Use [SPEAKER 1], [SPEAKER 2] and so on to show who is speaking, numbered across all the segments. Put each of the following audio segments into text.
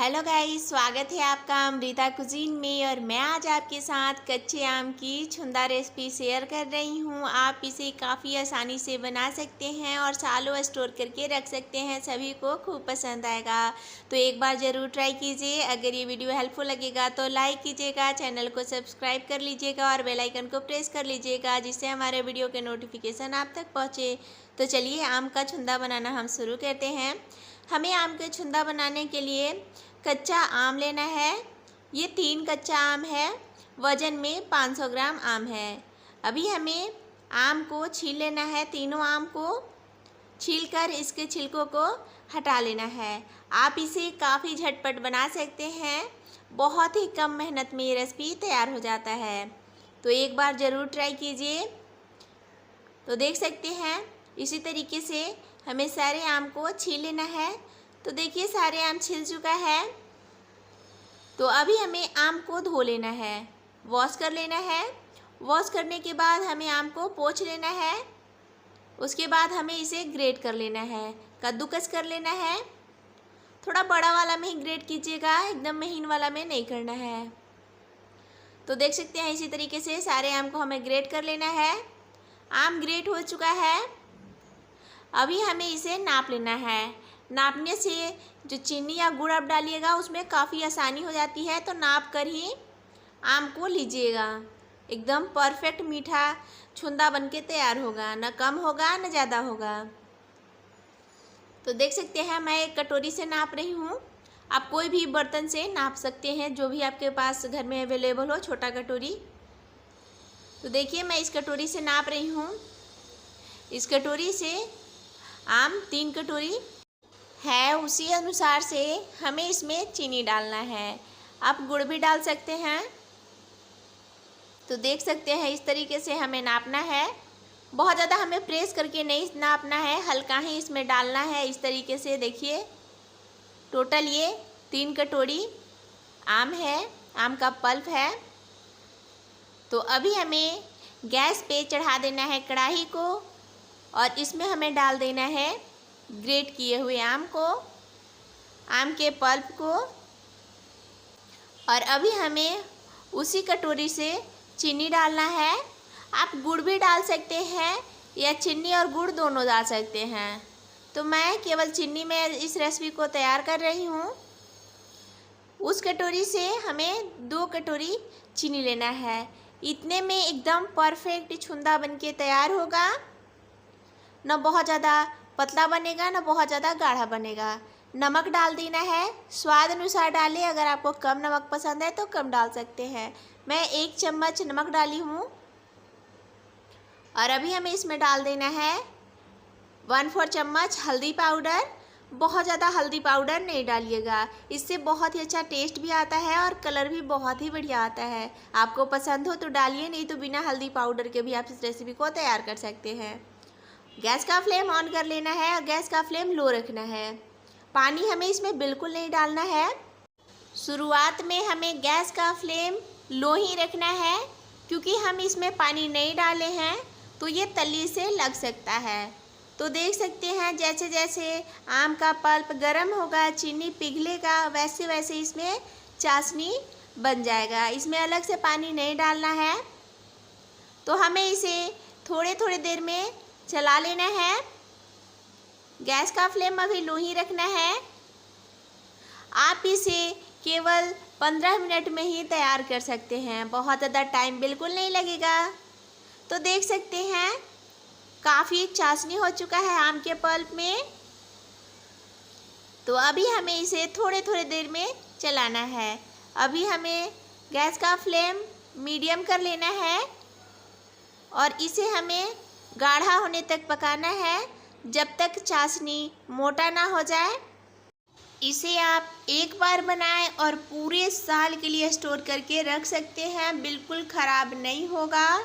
[SPEAKER 1] Hello guys, स्वागत है आपका अमृता कुजीन में। और मैं आज आपके साथ कच्चे आम की छुंदा रेसिपी शेयर कर रही हूँ। आप इसे काफ़ी आसानी से बना सकते हैं और सालों स्टोर करके रख सकते हैं। सभी को खूब पसंद आएगा, तो एक बार ज़रूर ट्राई कीजिए। अगर ये वीडियो हेल्पफुल लगेगा तो लाइक कीजिएगा, चैनल को सब्सक्राइब कर लीजिएगा और बेल आइकन को प्रेस कर लीजिएगा, जिससे हमारे वीडियो के नोटिफिकेशन आप तक पहुँचे। तो चलिए आम का छुंदा बनाना हम शुरू करते हैं। हमें आम के छुंदा बनाने के लिए कच्चा आम लेना है। ये 3 कच्चा आम है, वज़न में 500 ग्राम आम है। अभी हमें आम को छील लेना है। तीनों आम को छीलकर इसके छिलकों को हटा लेना है। आप इसे काफ़ी झटपट बना सकते हैं। बहुत ही कम मेहनत में ये रेसिपी तैयार हो जाता है, तो एक बार ज़रूर ट्राई कीजिए। तो देख सकते हैं इसी तरीके से हमें सारे आम को छील लेना है। तो देखिए सारे आम छिल चुका है। तो अभी हमें आम को धो लेना है, वॉश कर लेना है। वॉश करने के बाद हमें आम को पोंछ लेना है। उसके बाद हमें इसे ग्रेट कर लेना है, कद्दूकस कर लेना है। थोड़ा बड़ा वाला में ही ग्रेट कीजिएगा, एकदम महीन वाला में नहीं करना है। तो देख सकते हैं इसी तरीके से सारे आम को हमें ग्रेट कर लेना है। आम ग्रेट हो चुका है। अभी हमें इसे नाप लेना है। नापने से जो चीनी या गुड़ आप डालिएगा उसमें काफ़ी आसानी हो जाती है, तो नाप कर ही आम को लीजिएगा। एकदम परफेक्ट मीठा छुंदा बनके तैयार होगा, न कम होगा न ज़्यादा होगा। तो देख सकते हैं मैं एक कटोरी से नाप रही हूँ। आप कोई भी बर्तन से नाप सकते हैं, जो भी आपके पास घर में अवेलेबल हो, छोटा कटोरी। तो देखिए मैं इस कटोरी से नाप रही हूँ। इस कटोरी से आम 3 कटोरी है, उसी अनुसार से हमें इसमें चीनी डालना है। आप गुड़ भी डाल सकते हैं। तो देख सकते हैं इस तरीके से हमें नापना है। बहुत ज़्यादा हमें प्रेस करके नहीं नापना है, हल्का ही इसमें डालना है। इस तरीके से देखिए टोटल ये 3 कटोरी आम है, आम का पल्प है। तो अभी हमें गैस पे चढ़ा देना है कढ़ाई को, और इसमें हमें डाल देना है ग्रेट किए हुए आम को, आम के पल्प को। और अभी हमें उसी कटोरी से चीनी डालना है। आप गुड़ भी डाल सकते हैं या चीनी और गुड़ दोनों डाल सकते हैं। तो मैं केवल चीनी में इस रेसिपी को तैयार कर रही हूँ। उस कटोरी से हमें 2 कटोरी चीनी लेना है। इतने में एकदम परफेक्ट छुंदा बनके तैयार होगा। न बहुत ज़्यादा पतला बनेगा, न बहुत ज़्यादा गाढ़ा बनेगा। नमक डाल देना है, स्वाद अनुसार डालें। अगर आपको कम नमक पसंद है तो कम डाल सकते हैं। मैं 1 चम्मच नमक डाली हूँ। और अभी हमें इसमें डाल देना है 1/4 चम्मच हल्दी पाउडर। बहुत ज़्यादा हल्दी पाउडर नहीं डालिएगा, इससे बहुत ही अच्छा टेस्ट भी आता है और कलर भी बहुत ही बढ़िया आता है। आपको पसंद हो तो डालिए, नहीं तो बिना हल्दी पाउडर के भी आप इस रेसिपी को तैयार कर सकते हैं। गैस का फ्लेम ऑन कर लेना है और गैस का फ्लेम लो रखना है। पानी हमें इसमें बिल्कुल नहीं डालना है। शुरुआत में हमें गैस का फ्लेम लो ही रखना है, क्योंकि हम इसमें पानी नहीं डाले हैं तो ये तली से लग सकता है। तो देख सकते हैं जैसे जैसे आम का पल्प गर्म होगा, चीनी पिघलेगा, वैसे वैसे इसमें चाशनी बन जाएगा। इसमें अलग से पानी नहीं डालना है। तो हमें इसे थोड़े थोड़े देर में चला लेना है। गैस का फ्लेम अभी लो ही रखना है। आप इसे केवल 15 मिनट में ही तैयार कर सकते हैं, बहुत ज़्यादा टाइम बिल्कुल नहीं लगेगा। तो देख सकते हैं काफ़ी चाशनी हो चुका है आम के पल्प में। तो अभी हमें इसे थोड़े थोड़े देर में चलाना है। अभी हमें गैस का फ्लेम मीडियम कर लेना है और इसे हमें गाढ़ा होने तक पकाना है, जब तक चाशनी मोटा ना हो जाए। इसे आप एक बार बनाएं और पूरे साल के लिए स्टोर करके रख सकते हैं, बिल्कुल ख़राब नहीं होगा,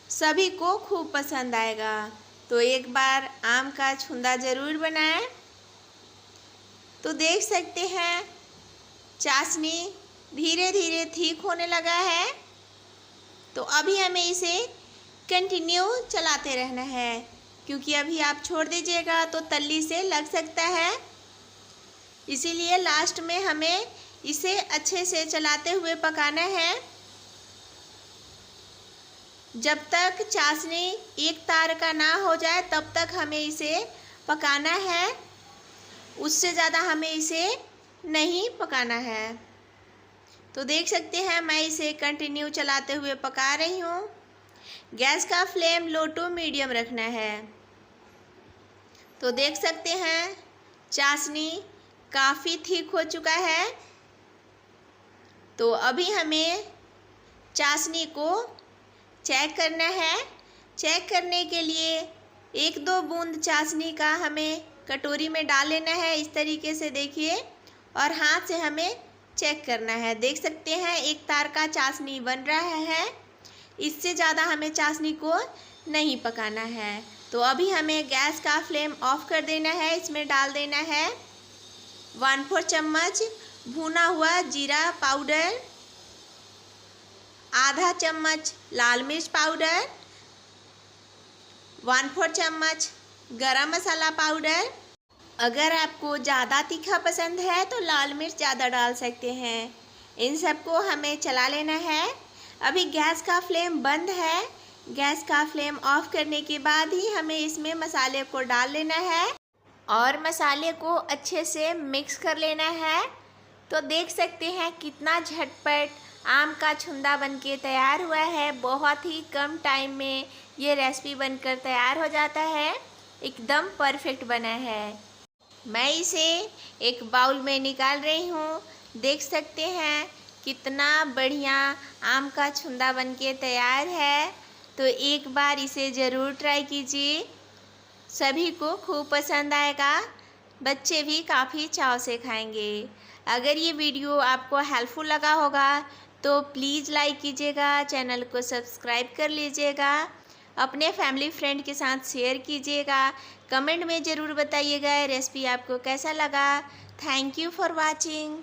[SPEAKER 1] सभी को खूब पसंद आएगा। तो एक बार आम का छुंदा ज़रूर बनाएं। तो देख सकते हैं चाशनी धीरे धीरे ठीक होने लगा है। तो अभी हमें इसे कंटिन्यू चलाते रहना है, क्योंकि अभी आप छोड़ दीजिएगा तो तल्ली से लग सकता है। इसीलिए लास्ट में हमें इसे अच्छे से चलाते हुए पकाना है जब तक चाशनी एक तार का ना हो जाए, तब तक हमें इसे पकाना है। उससे ज़्यादा हमें इसे नहीं पकाना है। तो देख सकते हैं मैं इसे कंटिन्यू चलाते हुए पका रही हूँ। गैस का फ्लेम लो टू मीडियम रखना है। तो देख सकते हैं चाशनी काफ़ी थिक हो चुका है। तो अभी हमें चाशनी को चेक करना है। चेक करने के लिए 1-2 बूंद चाशनी का हमें कटोरी में डाल लेना है, इस तरीके से देखिए, और हाथ से हमें चेक करना है। देख सकते हैं एक तार का चाशनी बन रहा है। इससे ज़्यादा हमें चाशनी को नहीं पकाना है। तो अभी हमें गैस का फ्लेम ऑफ कर देना है। इसमें डाल देना है 1/4 चम्मच भुना हुआ जीरा पाउडर, आधा चम्मच लाल मिर्च पाउडर, 1/4 चम्मच गरम मसाला पाउडर। अगर आपको ज़्यादा तीखा पसंद है तो लाल मिर्च ज़्यादा डाल सकते हैं। इन सबको हमें चला लेना है। अभी गैस का फ्लेम बंद है। गैस का फ्लेम ऑफ करने के बाद ही हमें इसमें मसाले को डाल लेना है और मसाले को अच्छे से मिक्स कर लेना है। तो देख सकते हैं कितना झटपट आम का छुंदा बनके तैयार हुआ है। बहुत ही कम टाइम में ये रेसिपी बनकर तैयार हो जाता है। एकदम परफेक्ट बना है। मैं इसे एक बाउल में निकाल रही हूँ। देख सकते हैं कितना बढ़िया आम का छुंदा बनके तैयार है। तो एक बार इसे ज़रूर ट्राई कीजिए। सभी को खूब पसंद आएगा। बच्चे भी काफ़ी चाव से खाएंगे। अगर ये वीडियो आपको हेल्पफुल लगा होगा तो प्लीज़ लाइक कीजिएगा, चैनल को सब्सक्राइब कर लीजिएगा, अपने फैमिली फ्रेंड के साथ शेयर कीजिएगा। कमेंट में ज़रूर बताइएगा रेसिपी आपको कैसा लगा। Thank you for watching.